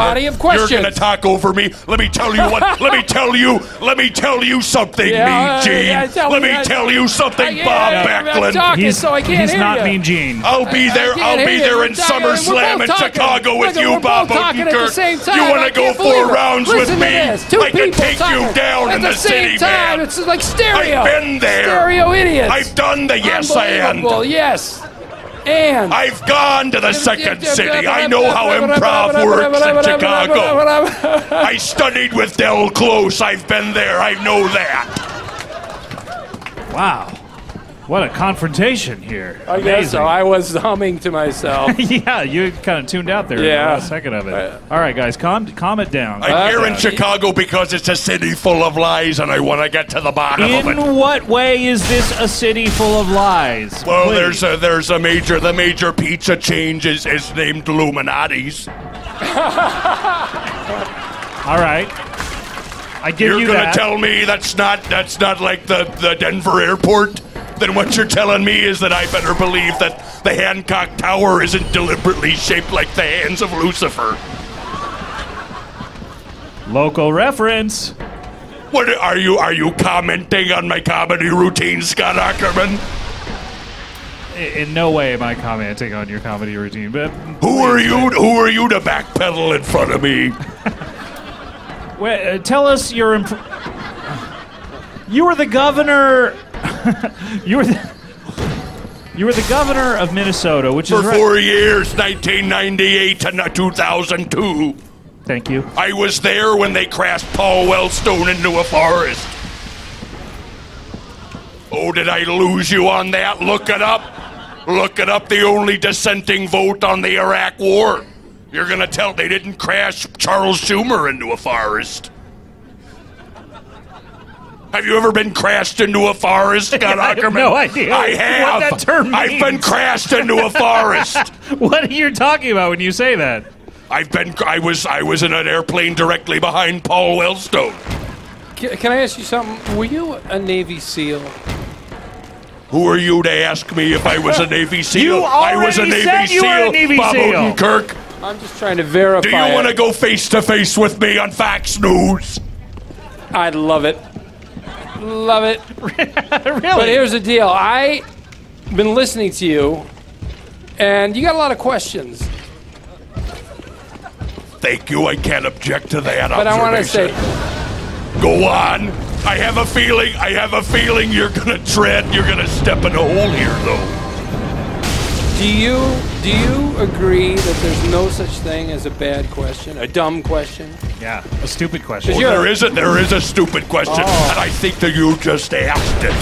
body of questions. You're gonna talk over me. Let me tell you what. Let me tell you something, Mean Gene. Let me tell you something, Bob Backlund. He's not Mean Gene. I'll be there. I'll be there in SummerSlam in Chicago with you, Bob Odenkirk. You want to go 4 rounds with me? I can take you down in the city, man. It's like stereo. I've been there. Stereo idiots. I've done the yes and. Yes. And I've gone to the second city. I know how improv works in Chicago. I studied with Del Close. I've been there. I know that. Wow. What a confrontation here. I guess so. I was humming to myself. Yeah, you kind of tuned out there in the last second of it. All right, guys, calm it down. I'm here in Chicago because it's a city full of lies, and I want to get to the bottom of it. In what way is this a city full of lies? Well, the major pizza chain is named Illuminati's. All right. I give you that. You're going to tell me that's not like the Denver airport? Then what you're telling me is that I better believe that the Hancock Tower isn't deliberately shaped like the hands of Lucifer. Local reference. What are you commenting on my comedy routine, Scott Ackerman? In no way am I commenting on your comedy routine, but who are you to backpedal in front of me? Well, tell us you were the governor. You were the governor of Minnesota, which is for 4 years, 1998 to 2002. Thank you. I was there when they crashed Paul Wellstone into a forest. Oh, did I lose you on that? Look it up. Look it up. The only dissenting vote on the Iraq War. You're gonna tell they didn't crash Charles Schumer into a forest. Have you ever been crashed into a forest, Scott Ackerman? I have no idea. I have. What that term means. I've been crashed into a forest. What are you talking about when you say that? I was in an airplane directly behind Paul Wellstone. Can I ask you something? Were you a Navy SEAL? Who are you to ask me if I was a Navy SEAL? You I was a Navy said you SEAL, were a Navy Bob SEAL. Odenkirk. I'm just trying to verify. Do you want to go face to face with me on Fox News? I'd love it. Love it. Really? But here's the deal. I've been listening to you, and you got a lot of questions. Thank you. I can't object to that But I want to say, go on. I have a feeling you're gonna step in a hole here, though. do you agree that there's no such thing as a bad question, a dumb question? Yeah, a stupid question. Well, there is a stupid question, and I think that you just asked it.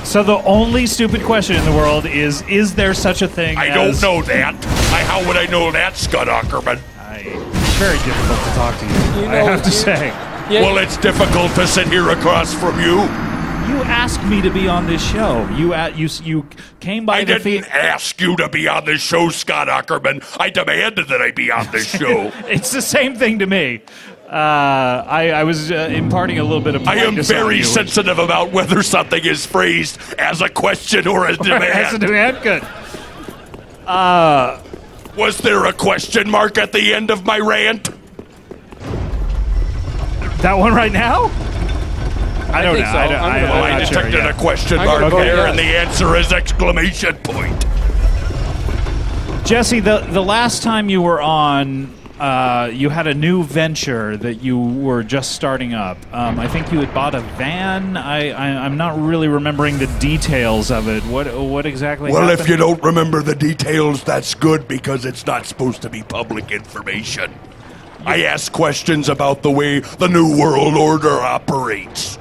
So the only stupid question in the world is there such a thing I don't know that. How would I know that, Scott Ackerman? It's very difficult to talk to you, I have to say. Yeah. Well, it's difficult to sit here across from you. You asked me to be on this show. You came by I didn't ask you to be on this show, Scott Ackerman. I demanded that I be on this show. It's the same thing to me. I was imparting a little bit of I am politeness on very you. sensitive about whether something is phrased as a question or a demand. As a demand, good. Was there a question mark at the end of my rant? That one right now? I don't think know. so. I detected a question mark there, and the answer is exclamation point. Jesse, the last time you were on, you had a new venture that you were just starting up. I think you had bought a van. I'm not really remembering the details of it. What exactly happened? Well, if you don't remember the details, that's good because it's not supposed to be public information. I ask questions about the way the New World Order operates.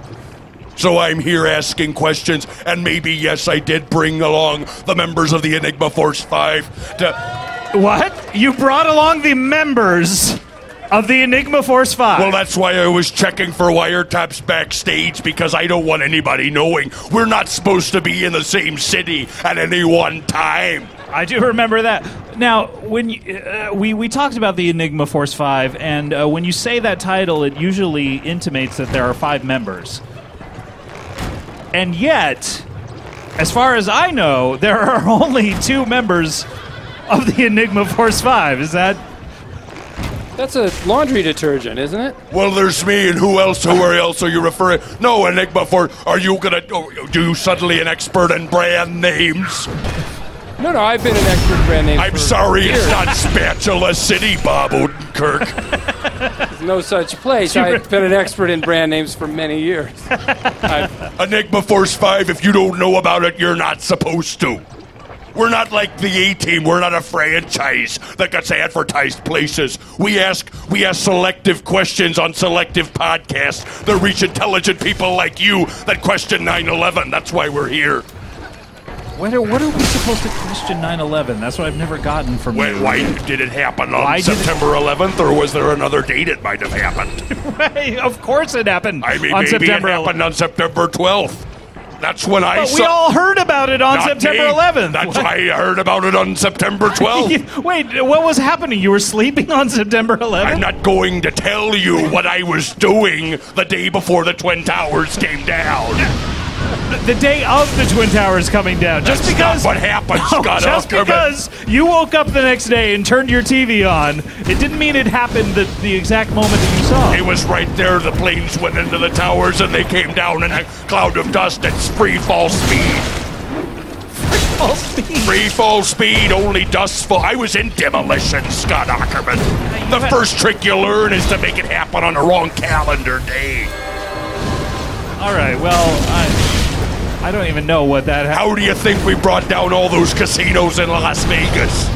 So I'm here asking questions, and maybe, yes, I did bring along the members of the Enigma Force 5 to... What? You brought along the members of the Enigma Force 5? Well, that's why I was checking for wiretaps backstage, because I don't want anybody knowing we're not supposed to be in the same city at any one time. I do remember that. Now, when we talked about the Enigma Force 5, and when you say that title, it usually intimates that there are 5 members. And yet, as far as I know, there are only 2 members of the Enigma Force 5. Is that That's a laundry detergent, isn't it? Well, there's me, and who else are you referring? No, Enigma Force. Are you gonna? Do you suddenly an expert in brand names? No, I've been an expert in brand names. I'm for sorry, years. it's not Spatula City, Bob Odenkirk. There's no such place. I've been an expert in brand names for many years. Enigma Force 5, if you don't know about it, you're not supposed to. We're not like the A-Team. We're not a franchise that gets advertised places. We ask selective questions on selective podcasts that reach intelligent people like you that question 9/11. That's why we're here. What are we supposed to question 9/11? That's what I've never gotten from you. Why did it happen on Why did September 11th, or was there another date it might have happened? Of course it happened I mean, on maybe September it happened 11th. on September 12th. That's when I But saw. we all heard about it on Not September me. 11th. That's why I heard about it on September 12th. Wait, what was happening? You were sleeping on September 11th? I'm not going to tell you what I was doing the day before the Twin Towers came down. The day of the Twin Towers coming down. Just That's because. not what happened, Scott Just Ackerman. because you woke up the next day and turned your TV on, it didn't mean it happened the exact moment that you saw. It was right there. The planes went into the towers and they came down in a cloud of dust at free fall speed. Full speed. Free fall speed, only dust fall. I was in demolition, Scott Ackerman. The first trick you learn is to make it happen on the wrong calendar day. All right, well, I don't even know what that happened. How do you think we brought down all those casinos in Las Vegas?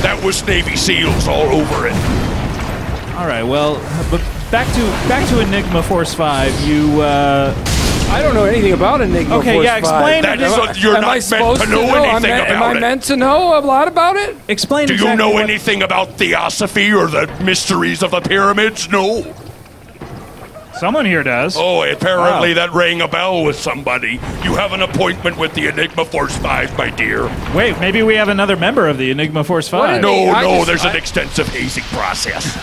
That was Navy SEALs all over it. All right, well, but back to Enigma Force 5. You I don't know anything about Enigma Okay, Force yeah, explain 5. it. You're Am not I meant supposed to know anything Am about I it. meant to know a lot about it? explain Do you exactly know what- anything about theosophy or the mysteries of the pyramids? No. Someone here does. Oh, apparently Wow. that rang a bell with somebody. You have an appointment with the Enigma Force 5, my dear. Wait, maybe we have another member of the Enigma Force 5. What? No, I just- there's an extensive hazing process.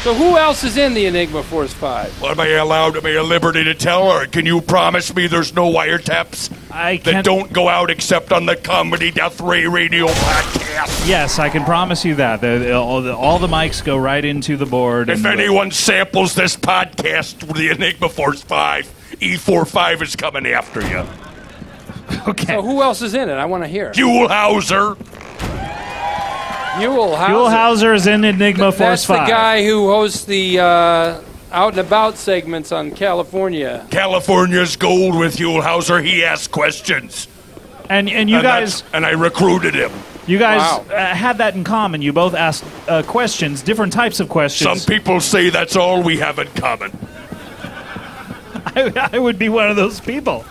So who else is in the Enigma Force 5? Am I allowed, am I at liberty to tell, or can you promise me there's no wiretaps I that can't. don't go out except on the Comedy Death Ray Radio podcast? Yes, I can promise you that. All the mics go right into the board. If and- anyone samples this podcast with the Enigma Force 5, E45 is coming after you. Okay. So who else is in it? I want to hear. Huell Hauser. Huell Hauser. Huell Hauser is in Enigma Force That's the 5. guy who hosts the out and about segments on California. California's gold with Huell Hauser. He asks questions. And you guys And I recruited him. Wow. had that in common. You both asked questions, different types of Some questions. people say that's all we have in common. I would be one of those people.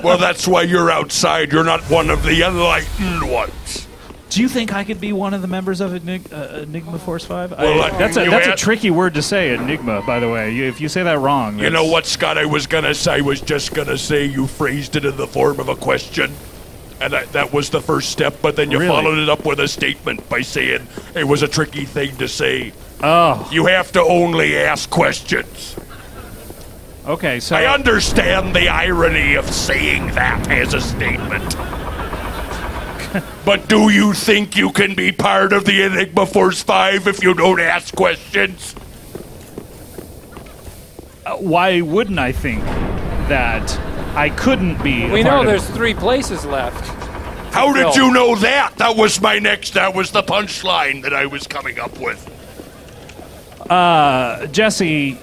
Well, that's why you're outside. You're not one of the enlightened ones. Do you think I could be one of the members of Enigma Force 5? Well, that's you a had- tricky word to say, Enigma, by the way. If you say that wrong. You know what, Scott? I was just gonna say you phrased it in the form of a question, and that was the first step. But then you Really? followed it up with a statement by saying it was a tricky thing to say. Oh, You have to only ask questions. okay. So I understand the irony of saying that as a statement. But do you think you can be part of the Enigma Force 5 if you don't ask questions? why wouldn't I think that I couldn't be? a We part know of there's 3 places left. How did Phil. you know that? That was the punchline that I was coming up with. Jesse.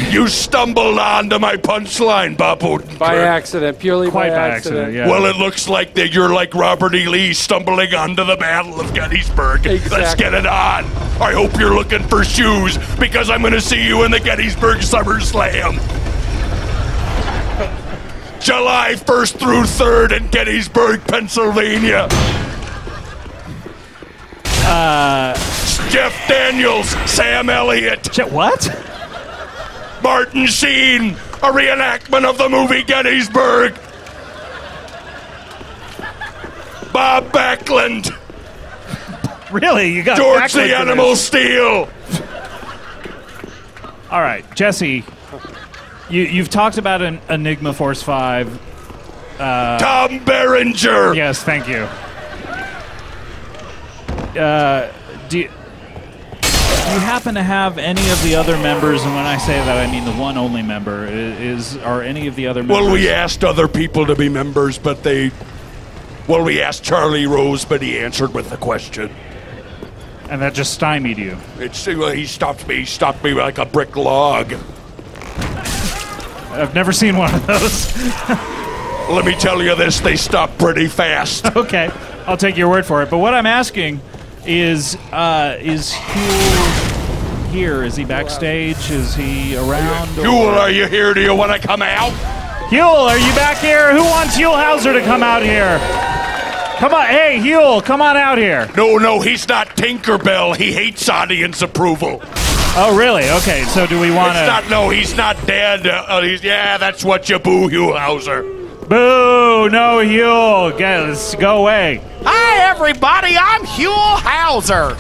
You stumbled onto my punchline, Bob Odenkirk. By accident, purely Quite by accident. yeah. Well, it looks like that you're like Robert E. Lee stumbling onto the Battle of Gettysburg. Let's Exactly. get it on. I hope you're looking for shoes because I'm going to see you in the Gettysburg SummerSlam. July 1st through 3rd in Gettysburg, Pennsylvania. Jeff Daniels, Sam Elliott, What? Martin Sheen, a reenactment of the movie Gettysburg. Bob Backlund, Really? You got George Backlund the for Animal this. Steel. All right, Jesse. You've talked about an Enigma Force 5. Tom Berenger. Yes, thank you. Do you happen to have any of the other members, and when I say that, I mean the one only member, are any of the other members... Well, we asked other people to be members, but they... Well, we asked Charlie Rose, but he answered with the question. And that just stymied you. He stopped me like a brick log. I've never seen one of those. Let me tell you this, they stop pretty fast. Okay, I'll take your word for it. But what I'm asking is Huel here? Is he backstage? Is he around? Huel, are you here? Do you want to come out? Huel, are you back here? Who wants Huel Hauser to come out here? Come on, hey, Huel, come on out here. No, he's not Tinkerbell. He hates audience approval. Oh, really? Okay, so do we want to... No, he's not dead. That's what you boo, Huel Hauser. Boo! No, Huel. Let's go away. Hi, everybody. I'm Huel Hauser.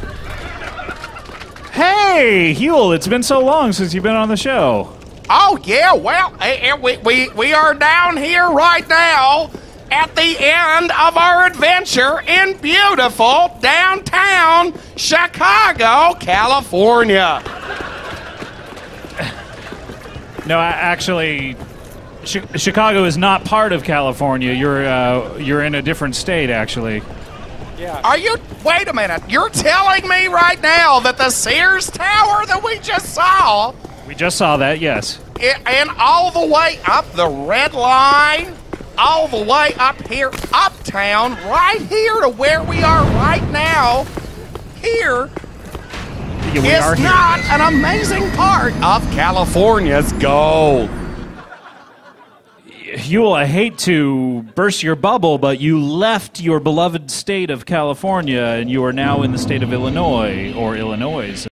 Hey, Huel, it's been so long since you've been on the show. Oh, yeah, well, we are down here right now at the end of our adventure in beautiful downtown Chicago, California. No, actually, Chicago is not part of California. You're in a different state, actually. Yeah. Wait a minute. You're telling me right now that the Sears Tower that we just saw... We just saw that, yes. And all the way up the Red Line, all the way up here, uptown, right here to where we are right now, here, Yeah, is not an amazing part of California's gold. Huel, I hate to burst your bubble, but you left your beloved state of California and you are now in the state of Illinois, or Illinois.